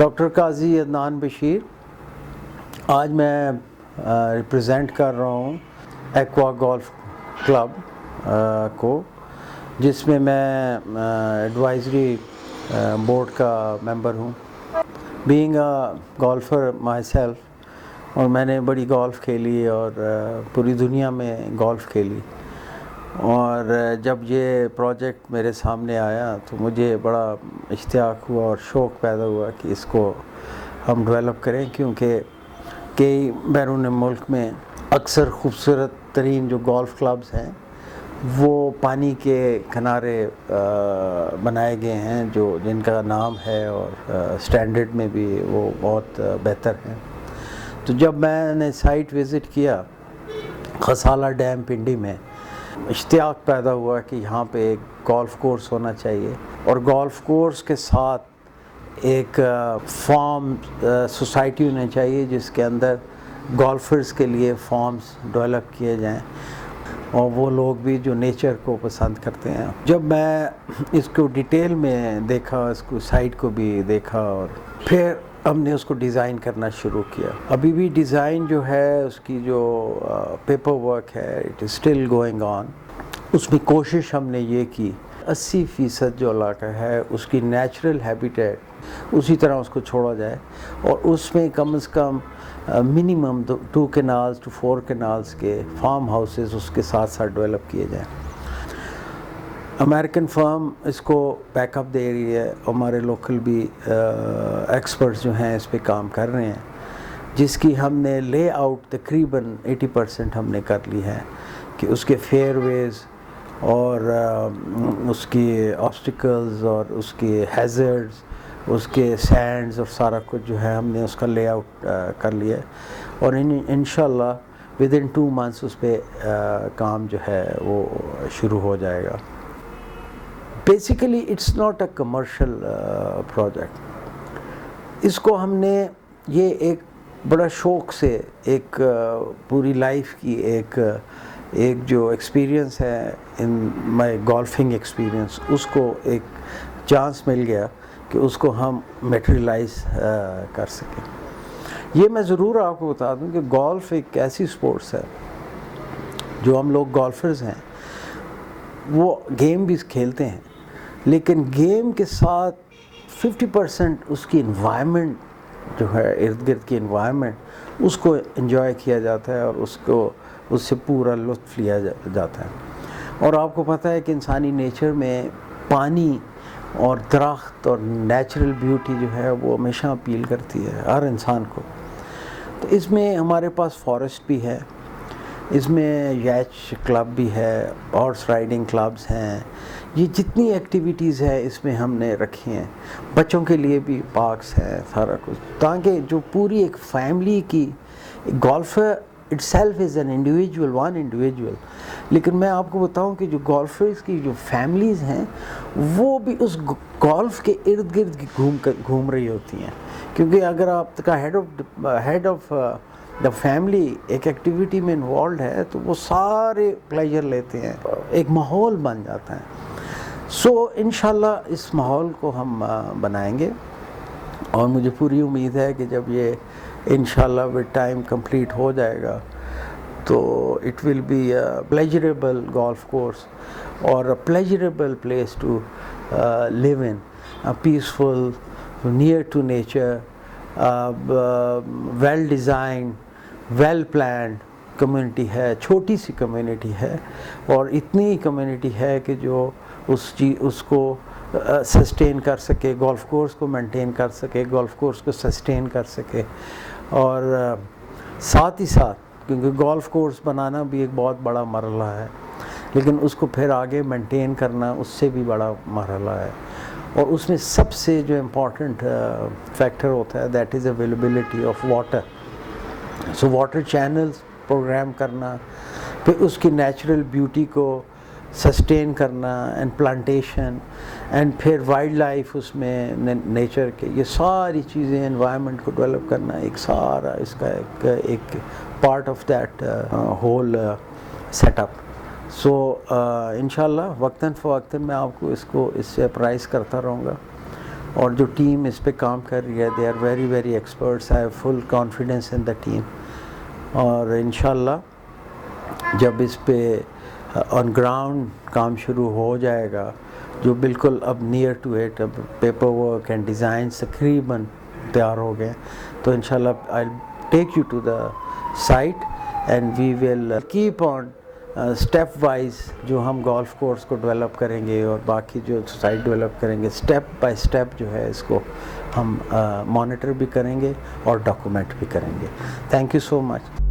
Doctor قاضی عدنان بشیر. آج میں represent کر رہا ہوں ایکوا گولف کلب کو، جس میں ایڈوائزری بورڈ کا ممبر ہوں. Being a golfer my self, اور میں نے بڑی گولف کھیلی اور پوری دنیا میں گولف کھیلی. اور جب یہ پروجیکٹ میرے سامنے آیا تو مجھے بڑا اشتیاق ہوا اور شوق پیدا ہوا کہ اس کو ہم ڈیولپ کریں، کیونکہ کئی بیرون ملک میں اکثر خوبصورت ترین جو گولف کلبز ہیں وہ پانی کے کنارے بنائے گئے ہیں، جن کا نام ہے اور اسٹینڈرڈ میں بھی وہ بہت بہتر ہیں. تو جب میں نے سائٹ وزٹ کیا خسالہ ڈیم پنڈی میں، اشتیاق پیدا ہوا کہ یہاں پہ ایک گولف کورس ہونا چاہیے، اور گولف کورس کے ساتھ ایک فارم سوسائٹی ہونی چاہیے جس کے اندر گولفرز کے لیے فارمز ڈیولپ کیے جائیں، اور وہ لوگ بھی جو نیچر کو پسند کرتے ہیں. جب میں اس کو ڈیٹیل میں دیکھا، اس کو سائٹ کو بھی دیکھا، اور پھر ہم نے اس کو ڈیزائن کرنا شروع کیا. ابھی بھی ڈیزائن جو ہے اس کی جو پیپر ورک ہے it is still going on. اس میں کوشش ہم نے یہ کی 80% جو علاقہ ہے اس کی نیچرل ہیبیٹیٹ اسی طرح اس کو چھوڑا جائے، اور اس میں کم از کم منیمم 2 کینالز to 4 کینالز کے فارم ہاؤسز اس کے ساتھ ساتھ ڈیولپ کیے جائیں. امریکن فرم اس کو بیک اپ دے رہی ہے، ہمارے لوکل بھی ایکسپرٹس جو ہیں اس پہ کام کر رہے ہیں، جس کی ہم نے لے آؤٹ تقریباً 80% ہم نے کر لی ہے، کہ اس کے فیئر ویز اور اس کی آبسٹیکلز اور اس کے ہیزرڈز، اس کے سینڈز اور سارا کچھ جو ہے ہم نے اس کا لے آؤٹ کر لیا ہے، اور انشاءاللہ ودن 2 months اس پہ کام جو ہے وہ شروع ہو جائے گا. Basically it's not a commercial project. اس کو ہم نے یہ ایک بڑا شوق سے ایک پوری لائف کی ایک جو ایکسپیرینس ہے ان مائی گولفنگ ایکسپیرینس، اس کو ایک چانس مل گیا کہ اس کو ہم میٹیریلائز کر سکیں. یہ میں ضرور آپ کو بتا دوں کہ گولف ایک ایسی سپورٹس ہے جو ہم لوگ گولفرز ہیں وہ گیم بھی کھیلتے ہیں، لیکن گیم کے ساتھ 50% اس کی انوائرمنٹ جو ہے، ارد گرد کی انوائرمنٹ، اس کو انجوائے کیا جاتا ہے اور اس سے پورا لطف لیا جاتا ہے. اور آپ کو پتہ ہے کہ انسانی نیچر میں پانی اور درخت اور نیچرل بیوٹی جو ہے وہ ہمیشہ اپیل کرتی ہے ہر انسان کو. تو اس میں ہمارے پاس فارسٹ بھی ہے، اس میں یچ کلب بھی ہے، ہارس رائڈنگ کلبز ہیں، یہ جتنی ایکٹیویٹیز ہیں اس میں ہم نے رکھی ہیں. بچوں کے لیے بھی پارکس ہیں، سارا کچھ، تاکہ جو پوری ایک فیملی کی golfer it self is an individual, one individual. لیکن میں آپ کو بتاؤں کہ جو گولفرز کی جو فیملیز ہیں وہ بھی اس گولف کے ارد گرد گھوم رہی ہوتی ہیں، کیونکہ اگر آپ کا ہیڈ آف دا فیملی ایک ایکٹیویٹی میں انوالوڈ ہے تو وہ سارے پلیجر لیتے ہیں، ایک ماحول بن جاتا ہے. سو انشاءاللہ اس ماحول کو ہم بنائیں گے، اور مجھے پوری امید ہے کہ جب یہ انشاءاللہ ود ٹائم کمپلیٹ ہو جائے گا تو it will be a pleasurable golf course اور a pleasurable place to live in, peaceful, near to nature, well designed, well planned community ہے. چھوٹی سی کمیونٹی ہے، اور اتنی کمیونٹی ہے کہ جو اس کو سسٹین کر سکے، گولف کورس کو مینٹین کر سکے، گولف کورس کو سسٹین کر سکے. اور ساتھ ہی ساتھ، کیونکہ گولف کورس بنانا بھی ایک بہت بڑا مرحلہ ہے، لیکن اس کو پھر آگے مینٹین کرنا اس سے بھی بڑا مرحلہ ہے. اور اس میں سب سے جو امپورٹنٹ فیکٹر ہوتا ہے that is availability of water. So water channels programme کرنا، پھر اس کی نیچرل بیوٹی کو سسٹین کرنا، اینڈ پلانٹیشن، اینڈ پھر وائلڈ لائف اس میں نیچر کے، یہ ساری چیزیں انوائرمنٹ کو ڈیولپ کرنا ایک سارا اس کا ایک part of that whole set up. So انشاءاللہ وقتاً فوقتاً میں آپ کو اس سے اپرائز کرتا رہوں گا. اور جو ٹیم اس پہ کام کر رہی ہے they are very very experts. I have full confidence in the team. اور انشاءاللہ جب اس پہ آن گراؤنڈ کام شروع ہو جائے گا, جو بالکل اب نیئر ٹو ایٹ, اب پیپر ورک اینڈ ڈیزائنس تقریباً تیار ہو گئے, تو انشاءاللہ I take you to the site and we will keep on step wise جو ہم گولف کورس کو ڈیولپ کریں گے اور باقی جو سائٹ ڈیولپ کریں گے, اسٹیپ بائی اسٹیپ جو ہے اس کو ہم مانیٹر بھی کریں گے اور ڈاکومنٹ بھی کریں گے. Thank you so much.